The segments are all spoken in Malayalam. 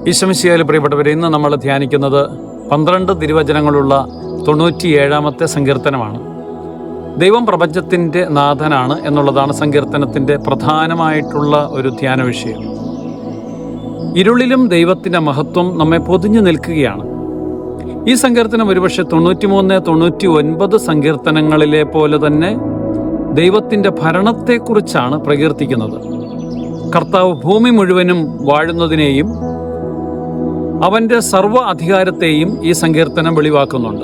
ഈശോമിശിഹായിൽ പ്രിയപ്പെട്ടവരെ, ഇന്ന് നമ്മൾ ധ്യാനിക്കുന്നത് 12 തിരുവചനങ്ങളുള്ള 97-ാമത്തെ സങ്കീർത്തനമാണ്. ദൈവം പ്രപഞ്ചത്തിൻ്റെ നാഥനാണ് എന്നുള്ളതാണ് സങ്കീർത്തനത്തിൻ്റെ പ്രധാനമായിട്ടുള്ള ഒരു ധ്യാന വിഷയം. ഇരുളിലും ദൈവത്തിൻ്റെ മഹത്വം നമ്മെ പൊതിഞ്ഞു നിൽക്കുകയാണ്. ഈ സങ്കീർത്തനം ഒരുപക്ഷെ 93, 99 സങ്കീർത്തനങ്ങളിലെ പോലെ തന്നെ ദൈവത്തിൻ്റെ ഭരണത്തെക്കുറിച്ചാണ് പ്രകീർത്തിക്കുന്നത്. കർത്താവ് ഭൂമി മുഴുവനും വാഴുന്നതിനെയും അവൻ്റെ സർവ്വ അധികാരത്തെയും ഈ സങ്കീർത്തനം വെളിവാക്കുന്നുണ്ട്.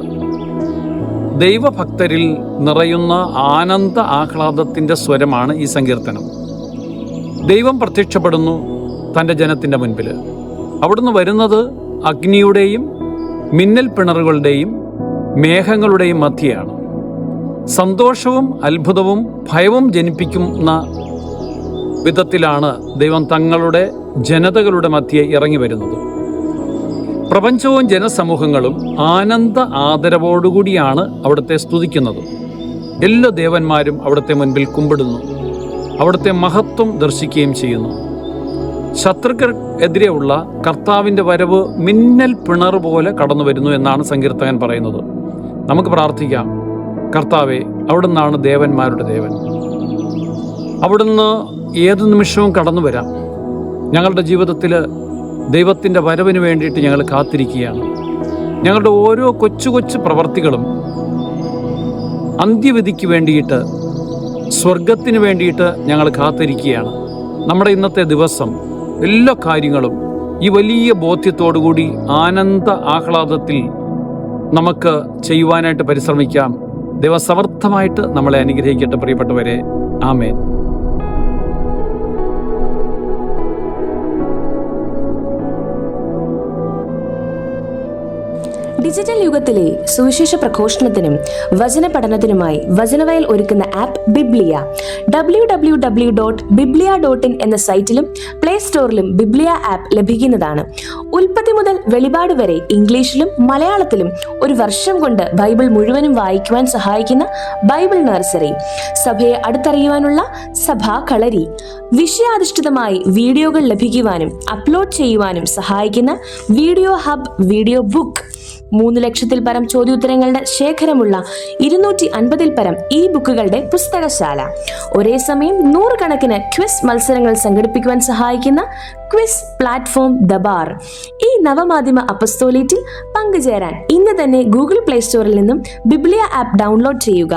ദൈവഭക്തരിൽ നിറയുന്ന ആനന്ദ ആഹ്ലാദത്തിൻ്റെ സ്വരമാണ് ഈ സങ്കീർത്തനം. ദൈവം പ്രത്യക്ഷപ്പെടുന്നു തൻ്റെ ജനത്തിൻ്റെ മുൻപിൽ. അവിടുന്ന് വരുന്നത് അഗ്നിയുടെയും മിന്നൽ പിണറുകളുടെയും മേഘങ്ങളുടെയും മധ്യയാണ്. സന്തോഷവും അത്ഭുതവും ഭയവും ജനിപ്പിക്കുന്ന വിധത്തിലാണ് ദൈവം തങ്ങളുടെ ജനതകളുടെ മധ്യേ ഇറങ്ങി വരുന്നത്. പ്രപഞ്ചവും ജനസമൂഹങ്ങളും ആനന്ദ ആദരവോടുകൂടിയാണ് അവിടുത്തെ സ്തുതിക്കുന്നത്. എല്ലാ ദേവന്മാരും അവിടുത്തെ മുൻപിൽ കുമ്പിടുന്നു, അവിടുത്തെ മഹത്വം ദർശിക്കുകയും ചെയ്യുന്നു. ശത്രുക്കൾക്കെതിരെയുള്ള കർത്താവിൻ്റെ വരവ് മിന്നൽ പിണർ പോലെ കടന്നു വരുന്നു എന്നാണ് സങ്കീർത്തകൻ പറയുന്നത്. നമുക്ക് പ്രാർത്ഥിക്കാം. കർത്താവേ, അവിടുന്നാണ് ദേവന്മാരുടെ ദേവൻ. അവിടുന്ന് ഏതു നിമിഷവും കടന്നു വരാം. ഞങ്ങളുടെ ജീവിതത്തിൽ ദൈവത്തിൻ്റെ വരവിന് വേണ്ടിയിട്ട് ഞങ്ങൾ കാത്തിരിക്കുകയാണ്. ഞങ്ങളുടെ ഓരോ കൊച്ചു കൊച്ചു പ്രവർത്തികളും അന്ത്യവിധിക്ക് വേണ്ടിയിട്ട്, സ്വർഗത്തിന് വേണ്ടിയിട്ട് ഞങ്ങൾ കാത്തിരിക്കുകയാണ്. നമ്മുടെ ഇന്നത്തെ ദിവസം എല്ലാ കാര്യങ്ങളും ഈ വലിയ ബോധ്യത്തോടുകൂടി ആനന്ദ ആഹ്ലാദത്തിൽ നമുക്ക് ചെയ്യുവാനായിട്ട് പരിശ്രമിക്കാം. ദൈവസമർത്ഥമായിട്ട് നമ്മളെ അനുഗ്രഹിക്കട്ടെ പ്രിയപ്പെട്ടവരെ. ആമേൻ. ഡിജിറ്റൽ യുഗത്തിലെ സുവിശേഷ പ്രഘോഷണത്തിനും വചന പഠനത്തിനുമായി വചനവയൽ ഒരുക്കുന്ന ആപ്പ് ബിബ്ലിയ. www.biblia.in എന്ന സൈറ്റിലും പ്ലേ സ്റ്റോറിലും ബിബ്ലിയ ആപ്പ് ലഭിക്കുന്നതാണ്. ഉൽപ്പത്തി മുതൽ വെളിപാട് വരെ ഇംഗ്ലീഷിലും മലയാളത്തിലും ഒരു വർഷം കൊണ്ട് ബൈബിൾ മുഴുവനും വായിക്കുവാൻ സഹായിക്കുന്ന ബൈബിൾ നഴ്സറി, സഭയെ അടുത്തറിയുവാനുള്ള സഭാ കളരി, വിഷയാധിഷ്ഠിതമായി വീഡിയോകൾ ലഭിക്കുവാനും അപ്ലോഡ് ചെയ്യുവാനും സഹായിക്കുന്ന വീഡിയോ ഹബ്, വീഡിയോ ബുക്ക്, 3 ലക്ഷത്തിൽ പരം ചോദ്യോത്തരങ്ങളുടെ ശേഖരമുള്ള 250-ൽ പരം ഈ ബുക്കുകളുടെ പുസ്തകശാല, ഒരേ സമയം 100 കണക്കിന് ക്വിസ് മത്സരങ്ങൾ സംഘടിപ്പിക്കുവാൻ സഹായിക്കുന്ന ക്വിസ് പ്ലാറ്റ്ഫോം ദബാർ. ഈ നവമാധ്യമ അപ്പസ്തോലേറ്റിൽ പങ്കുചേരാൻ ഇന്ന് തന്നെ ഗൂഗിൾ പ്ലേ സ്റ്റോറിൽ നിന്നും ബിബ്ലിയ ആപ്പ് ഡൗൺലോഡ് ചെയ്യുക.